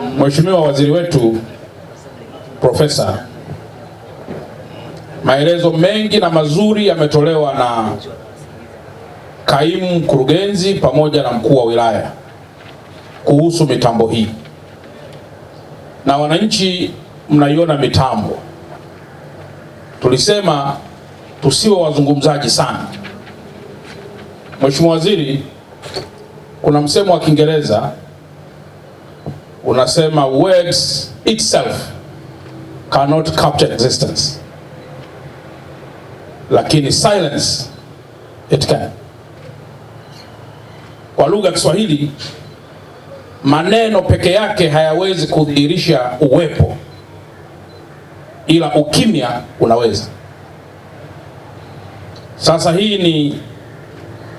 Mheshimiwa Waziri wetu Profesa, maelezo mengi na mazuri yametolewa na kaimu mkurugenzi pamoja na mkuu wa wilaya kuhusu mitambo hii, na wananchi mnaiona mitambo. Tulisema tusiwe wazungumzaji sana. Mheshimiwa Waziri, kuna msemo wa Kiingereza unasema words itself cannot capture existence, lakini silence it can. Kwa lugha ya Kiswahili, maneno peke yake hayawezi kudhihirisha uwepo, ila ukimya unaweza. Sasa hii ni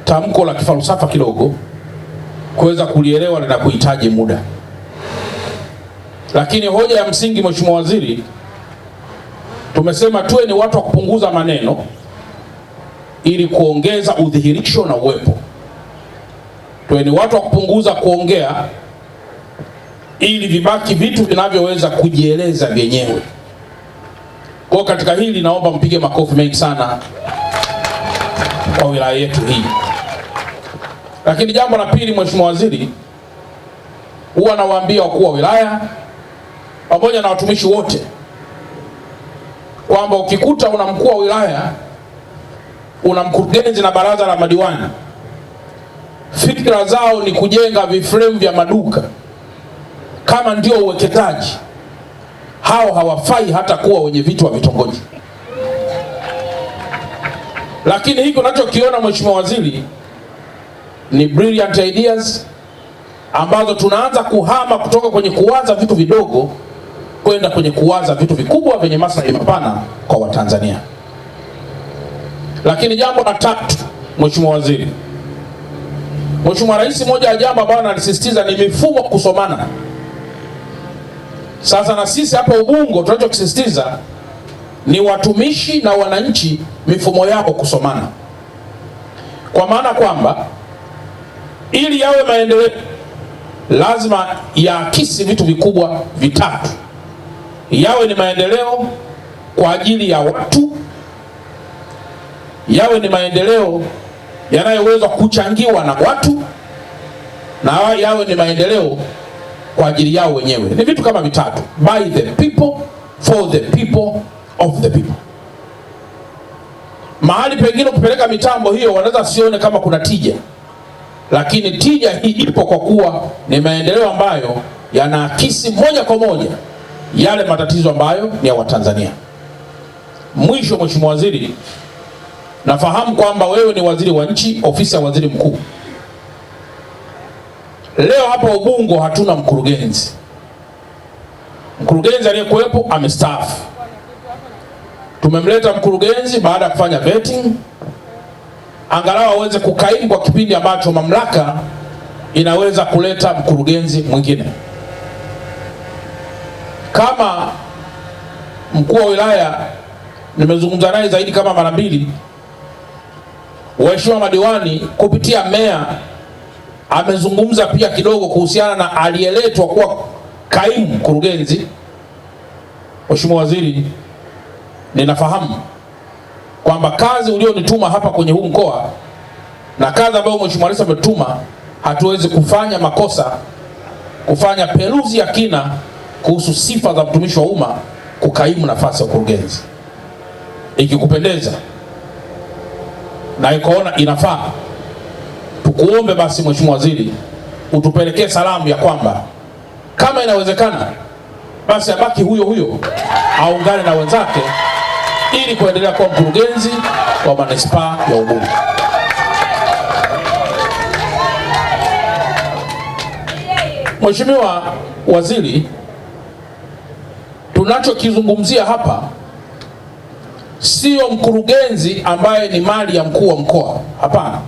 tamko la kifalsafa kidogo, kuweza kulielewa na kuhitaji muda, lakini hoja ya msingi, Mheshimiwa Waziri, tumesema tuwe ni watu wa kupunguza maneno ili kuongeza udhihirisho na uwepo. Tuwe ni watu wa kupunguza kuongea ili vibaki vitu vinavyoweza kujieleza vyenyewe. Kwa katika hili naomba mpige makofi mengi sana kwa wilaya yetu hii. Lakini jambo la pili, Mheshimiwa Waziri, huwa nawaambia wakuu wa wilaya pamoja na watumishi wote kwamba ukikuta una mkuu wa wilaya, una mkurugenzi na baraza la madiwani, fikra zao ni kujenga viframe vya maduka kama ndio uwekezaji, hao hawafai hata kuwa wenye vitu wa vitongoji. Lakini hiki unachokiona, Mheshimiwa Waziri, ni brilliant ideas ambazo tunaanza kuhama kutoka kwenye kuwaza vitu vidogo kwenda kwenye kuwaza vitu vikubwa vyenye maslahi mapana kwa Watanzania. Lakini jambo la tatu, Mheshimiwa Waziri, Mheshimiwa Rais, moja ya jambo ambalo analisisitiza ni mifumo kusomana. Sasa na sisi hapa Ubungo tunachokisisitiza ni watumishi na wananchi mifumo yao kusomana, kwa maana kwamba ili yawe maendeleo lazima yaakisi vitu vikubwa vitatu. Yawe ni maendeleo kwa ajili ya watu, yawe ni maendeleo yanayoweza kuchangiwa na watu, na yawe ni maendeleo kwa ajili yao wenyewe. Ni vitu kama vitatu: by the people, for the people, of the people. Mahali pengine kupeleka mitambo hiyo wanaweza sione kama kuna tija, lakini tija hii ipo kwa kuwa ni maendeleo ambayo yanaakisi moja kwa moja yale matatizo ambayo ni ya Watanzania. Mwisho, Mheshimiwa Waziri, nafahamu kwamba wewe ni waziri wa nchi, ofisi ya waziri mkuu. Leo hapa Ubungo hatuna mkurugenzi. Mkurugenzi aliyekuwepo amestaafu. Tumemleta mkurugenzi baada ya kufanya vetting, angalau aweze kukaimu kwa kipindi ambacho mamlaka inaweza kuleta mkurugenzi mwingine. Kama mkuu wa wilaya nimezungumza naye zaidi kama mara mbili, waheshimiwa madiwani kupitia meya amezungumza pia kidogo kuhusiana na aliyeletwa kuwa kaimu mkurugenzi. Mheshimiwa Waziri, ninafahamu kwamba kazi ulionituma hapa kwenye huu mkoa na kazi ambayo Mheshimiwa Rais ametuma, hatuwezi kufanya makosa kufanya peruzi ya kina kuhusu sifa za mtumishi wa umma kukaimu nafasi ya ukurugenzi. Ikikupendeza na ikaona inafaa, tukuombe basi Mheshimiwa Waziri utupelekee salamu ya kwamba kama inawezekana basi abaki huyo huyo, aungane na wenzake ili kuendelea kuwa mkurugenzi wa manispaa ya Ubungo. Mheshimiwa Waziri, tunachokizungumzia hapa sio mkurugenzi ambaye ni mali ya mkuu wa mkoa, hapana.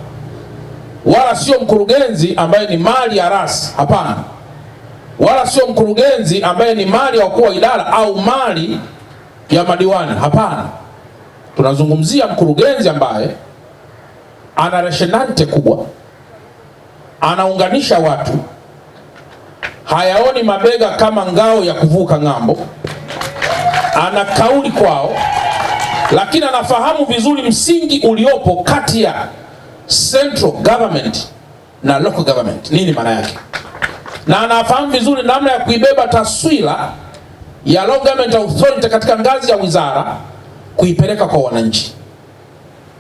Wala sio mkurugenzi ambaye ni mali ya rasi, hapana. Wala sio mkurugenzi ambaye ni mali ya wakuu wa idara au mali ya madiwani, hapana. Tunazungumzia mkurugenzi ambaye ana rationality kubwa, anaunganisha watu, hayaoni mabega kama ngao ya kuvuka ng'ambo, ana kauli kwao, lakini anafahamu vizuri msingi uliopo kati ya central government na local government, nini maana yake, na anafahamu vizuri namna ya kuibeba taswira ya local government authority katika ngazi ya wizara kuipeleka kwa wananchi.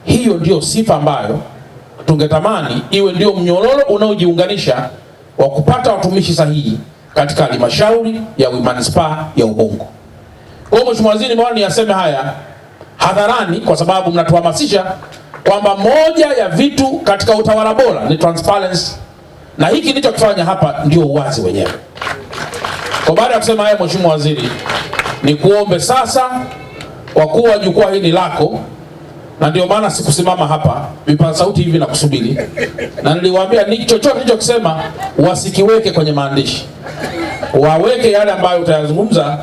Hiyo ndio sifa ambayo tungetamani iwe ndio mnyororo unaojiunganisha wa kupata watumishi sahihi katika halmashauri ya manispaa ya Ubungo. Kwa hiyo Mheshimiwa Waziri, nimeona niyaseme haya hadharani kwa sababu mnatuhamasisha kwamba moja ya vitu katika utawala bora ni transparency, na hiki ndicho kufanya hapa ndio uwazi wenyewe. Kwa baada ya kusema haya, Mheshimiwa Waziri, ni kuombe sasa, kwa kuwa jukwaa hili lako, na ndio maana sikusimama hapa vipaza sauti hivi na kusubiri, na niliwaambia ni chochote nilichokisema wasikiweke kwenye maandishi, waweke yale ambayo utayazungumza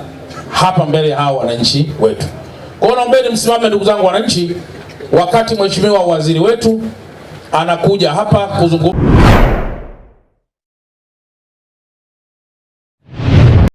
hapa mbele ya hao wananchi wetu. Kwa hiyo naombeni msimame, ndugu zangu wananchi, wakati Mheshimiwa waziri wetu anakuja hapa kuzungumza.